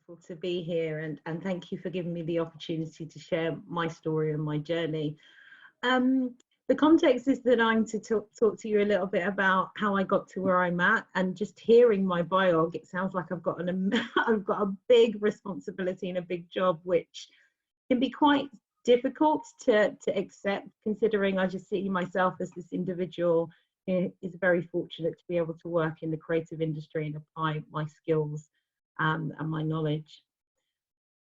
grateful to be here, and thank you for giving me the opportunity to share my story and my journey. Um, the context is that I'm to talk to you a little bit about how I got to where I'm at, and just hearing my biog, it sounds like I've got I've got a big responsibility and a big job, which can be quite difficult to accept, considering I just see myself as this individual who is very fortunate to be able to work in the creative industry and apply my skills and my knowledge.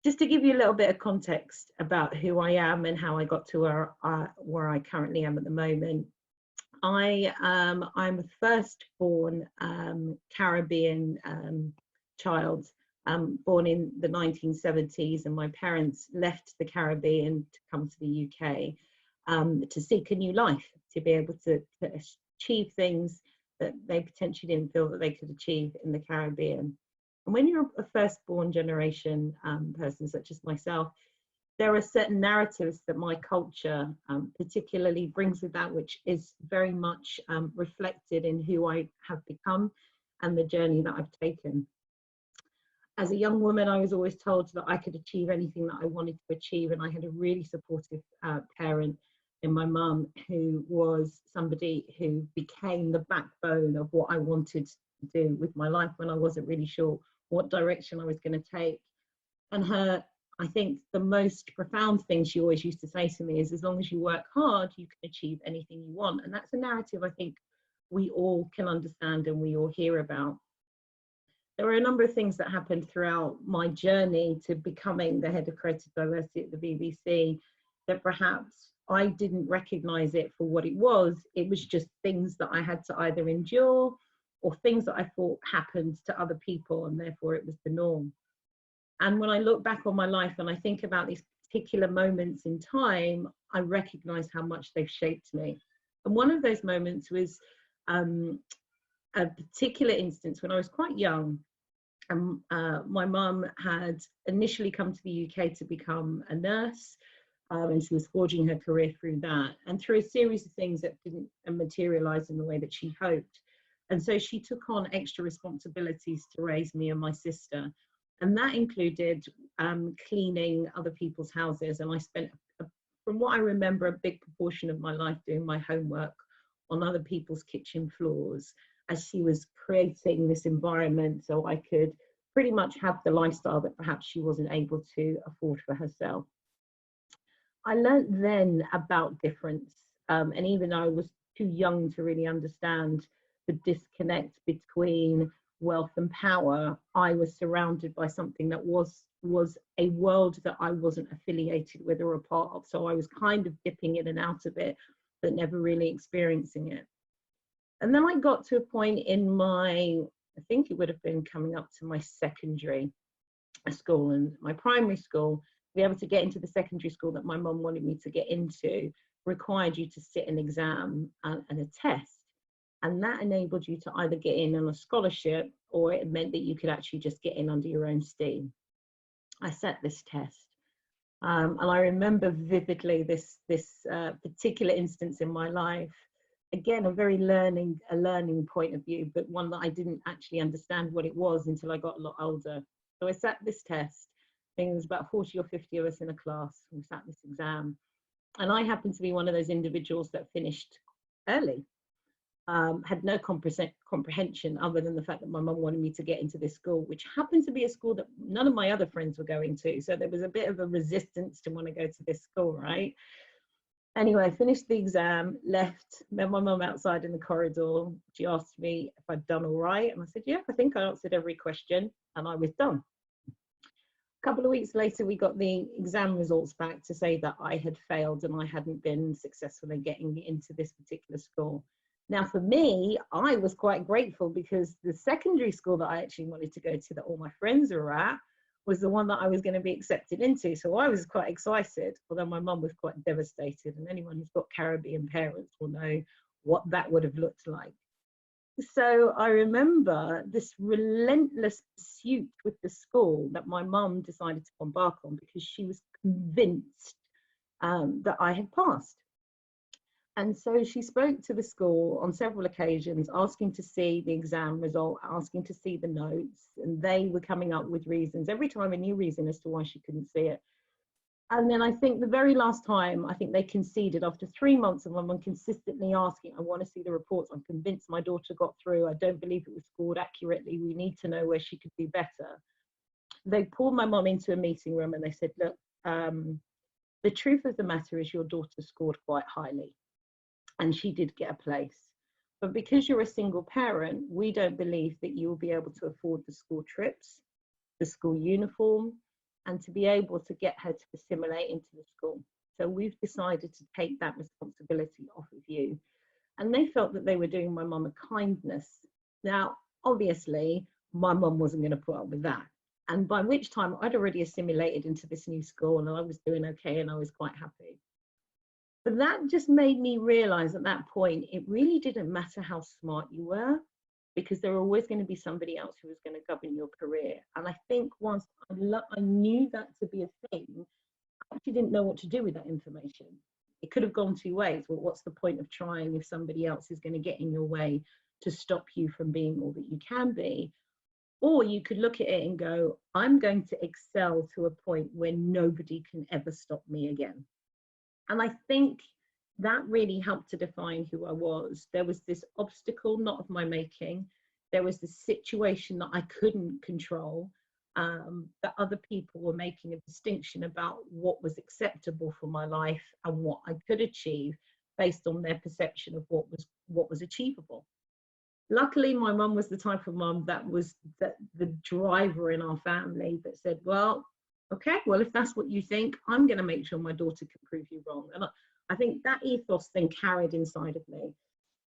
Just to give you a little bit of context about who I am and how I got to where I currently am at the moment. I'm a firstborn Caribbean child, born in the 1970s, and my parents left the Caribbean to come to the UK to seek a new life, to be able to achieve things that they potentially didn't feel that they could achieve in the Caribbean. And when you're a firstborn generation person such as myself, there are certain narratives that my culture particularly brings with that, which is very much reflected in who I have become and the journey that I've taken. As a young woman, I was always told that I could achieve anything that I wanted to achieve, and I had a really supportive parent in my mum, who was somebody who became the backbone of what I wanted to do with my life when I wasn't really sure what direction I was going to take. And I think the most profound thing she always used to say to me is, as long as you work hard, you can achieve anything you want. And that's a narrative I think we all can understand and we all hear about. There were a number of things that happened throughout my journey to becoming the head of creative diversity at the BBC that perhaps I didn't recognize it for what it was. It was just things that I had to either endure or things that I thought happened to other people, and therefore it was the norm. And when I look back on my life and I think about these particular moments in time, I recognize how much they've shaped me. And one of those moments was a particular instance when I was quite young. My mum had initially come to the UK to become a nurse, and she was forging her career through that, and through a series of things that didn't materialize in the way that she hoped. And so she took on extra responsibilities to raise me and my sister. And that included cleaning other people's houses. And I spent, from what I remember, a big proportion of my life doing my homework on other people's kitchen floors, as she was creating this environment so I could pretty much have the lifestyle that perhaps she wasn't able to afford for herself. I learned then about difference. And even though I was too young to really understand the disconnect between wealth and power, I was surrounded by something that was a world that I wasn't affiliated with or a part of. So I was kind of dipping in and out of it, but never really experiencing it. And then I got to a point in I think it would have been coming up to my secondary school, and my primary school, to be able to get into the secondary school that my mum wanted me to get into required you to sit an exam and a test. And that enabled you to either get in on a scholarship, or it meant that you could actually just get in under your own steam. I sat this test. And I remember vividly this particular instance in my life. Again, a learning point of view, but one that I didn't actually understand what it was until I got a lot older. So I sat this test. I think there was about 40 or 50 of us in a class. We sat this exam. And I happened to be one of those individuals that finished early. Had no comprehension other than the fact that my mum wanted me to get into this school, which happened to be a school that none of my other friends were going to. So there was a bit of a resistance to want to go to this school, right? Anyway, I finished the exam, left, met my mum outside in the corridor. She asked me if I'd done all right. And I said, yeah, I think I answered every question, and I was done. A couple of weeks later, we got the exam results back to say that I had failed and I hadn't been successful in getting into this particular school. Now, for me, I was quite grateful, because the secondary school that I actually wanted to go to, that all my friends were at, was the one that I was going to be accepted into. So I was quite excited, although my mum was quite devastated. And anyone who's got Caribbean parents will know what that would have looked like. So I remember this relentless pursuit with the school that my mum decided to embark on, because she was convinced that I had passed. And so she spoke to the school on several occasions, asking to see the exam result, asking to see the notes, and they were coming up with reasons, every time a new reason as to why she couldn't see it. And then I think the very last time, I think they conceded after 3 months of my mum consistently asking, I want to see the reports. I'm convinced my daughter got through. I don't believe it was scored accurately. We need to know where she could do better. They pulled my mum into a meeting room and they said, look, the truth of the matter is your daughter scored quite highly and she did get a place. But because you're a single parent, we don't believe that you will be able to afford the school trips, the school uniform, and to be able to get her to assimilate into the school. So we've decided to take that responsibility off of you. And they felt that they were doing my mum a kindness. Now, obviously, my mum wasn't going to put up with that. And by which time I'd already assimilated into this new school and I was doing okay and I was quite happy. But that just made me realize at that point, it really didn't matter how smart you were, because there were always going to be somebody else who was going to govern your career. And I think once I knew that to be a thing, I actually didn't know what to do with that information. It could have gone two ways. Well, what's the point of trying if somebody else is going to get in your way to stop you from being all that you can be? Or you could look at it and go, I'm going to excel to a point where nobody can ever stop me again. And I think that really helped to define who I was. There was this obstacle, not of my making. There was this situation that I couldn't control, that other people were making a distinction about what was acceptable for my life and what I could achieve based on their perception of what was achievable. Luckily, my mum was the type of mum that was the driver in our family that said, well, okay, well, if that's what you think, I'm going to make sure my daughter can prove you wrong. And I think that ethos then carried inside of me.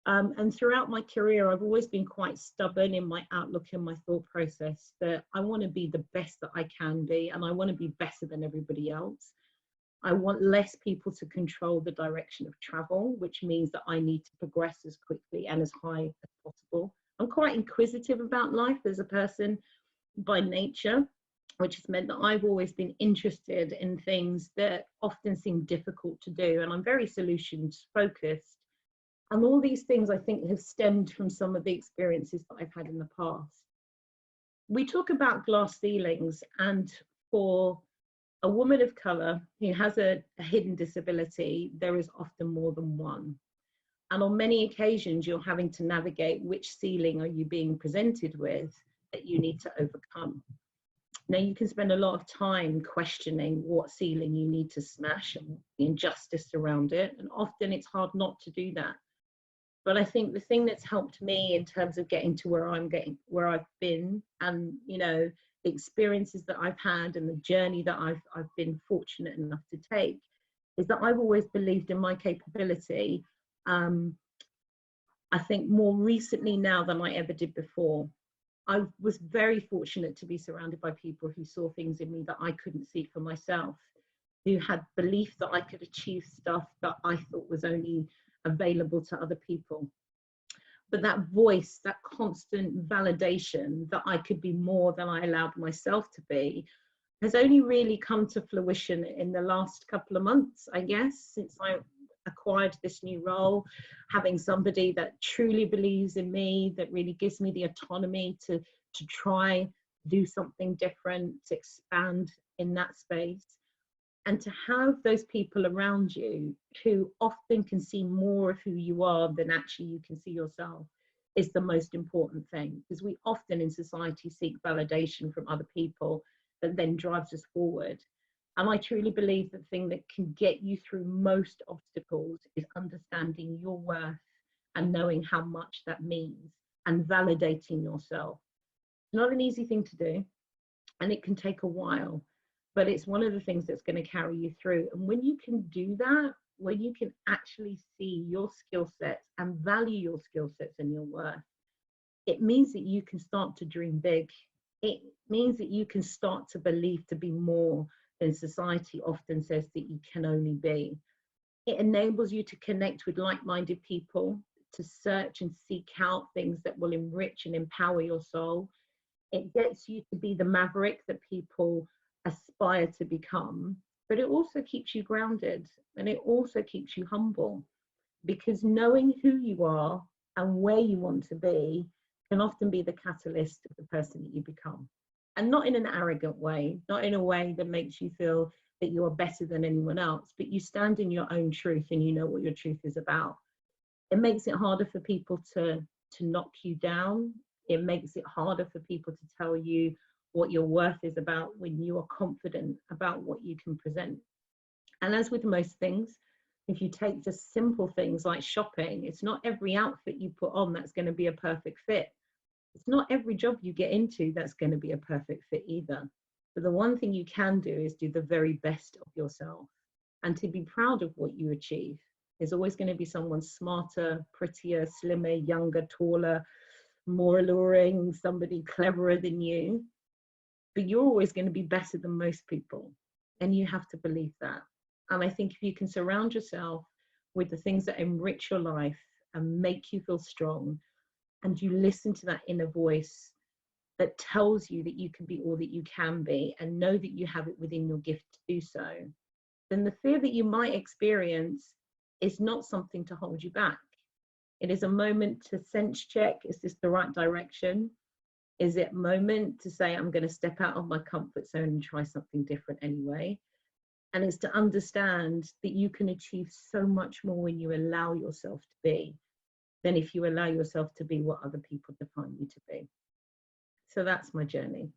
And throughout my career, I've always been quite stubborn in my outlook and my thought process that I want to be the best that I can be, and I want to be better than everybody else. I want less people to control the direction of travel, which means that I need to progress as quickly and as high as possible. I'm quite inquisitive about life as a person by nature, which has meant that I've always been interested in things that often seem difficult to do. And I'm very solutions focused. And all these things I think have stemmed from some of the experiences that I've had in the past. We talk about glass ceilings, and for a woman of colour who has a hidden disability, there is often more than one. And on many occasions, you're having to navigate which ceiling are you being presented with that you need to overcome. Now, you can spend a lot of time questioning what ceiling you need to smash and the injustice around it. And often it's hard not to do that. But I think the thing that's helped me in terms of getting to where I've been, and, you know, the experiences that I've had and the journey that I've been fortunate enough to take, is that I've always believed in my capability. I think more recently now than I ever did before. I was very fortunate to be surrounded by people who saw things in me that I couldn't see for myself, who had belief that I could achieve stuff that I thought was only available to other people. But that voice, that constant validation that I could be more than I allowed myself to be, has only really come to fruition in the last couple of months, I guess, since I acquired this new role. Having somebody that truly believes in me, that really gives me the autonomy to try, do something different, to expand in that space. And to have those people around you who often can see more of who you are than actually you can see yourself is the most important thing. Because we often in society seek validation from other people that then drives us forward. And I truly believe the thing that can get you through most obstacles is understanding your worth and knowing how much that means and validating yourself. It's not an easy thing to do, and it can take a while. But it's one of the things that's going to carry you through. And when you can do that, when you can actually see your skill sets and value your skill sets and your worth, it means that you can start to dream big. It means that you can start to believe to be more than society often says that you can only be. It enables you to connect with like-minded people, to search and seek out things that will enrich and empower your soul. It gets you to be the maverick that people aspire to become, but it also keeps you grounded and it also keeps you humble. because knowing who you are and where you want to be can often be the catalyst of the person that you become. And not in an arrogant way, not in a way that makes you feel that you are better than anyone else, but you stand in your own truth and you know what your truth is about. It makes it harder for people to knock you down. It makes it harder for people to tell you what your worth is about when you are confident about what you can present. And as with most things, if you take just simple things like shopping, it's not every outfit you put on that's going to be a perfect fit. It's not every job you get into that's going to be a perfect fit either. But the one thing you can do is do the very best of yourself, and to be proud of what you achieve. There's always going to be someone smarter, prettier, slimmer, younger, taller, more alluring, somebody cleverer than you. But you're always going to be better than most people. And you have to believe that. And I think if you can surround yourself with the things that enrich your life and make you feel strong, and you listen to that inner voice that tells you that you can be all that you can be, and know that you have it within your gift to do so, then the fear that you might experience is not something to hold you back. It is a moment to sense check, is this the right direction? Is it a moment to say, I'm going to step out of my comfort zone and try something different anyway? And it's to understand that you can achieve so much more when you allow yourself to be, than if you allow yourself to be what other people define you to be. So that's my journey.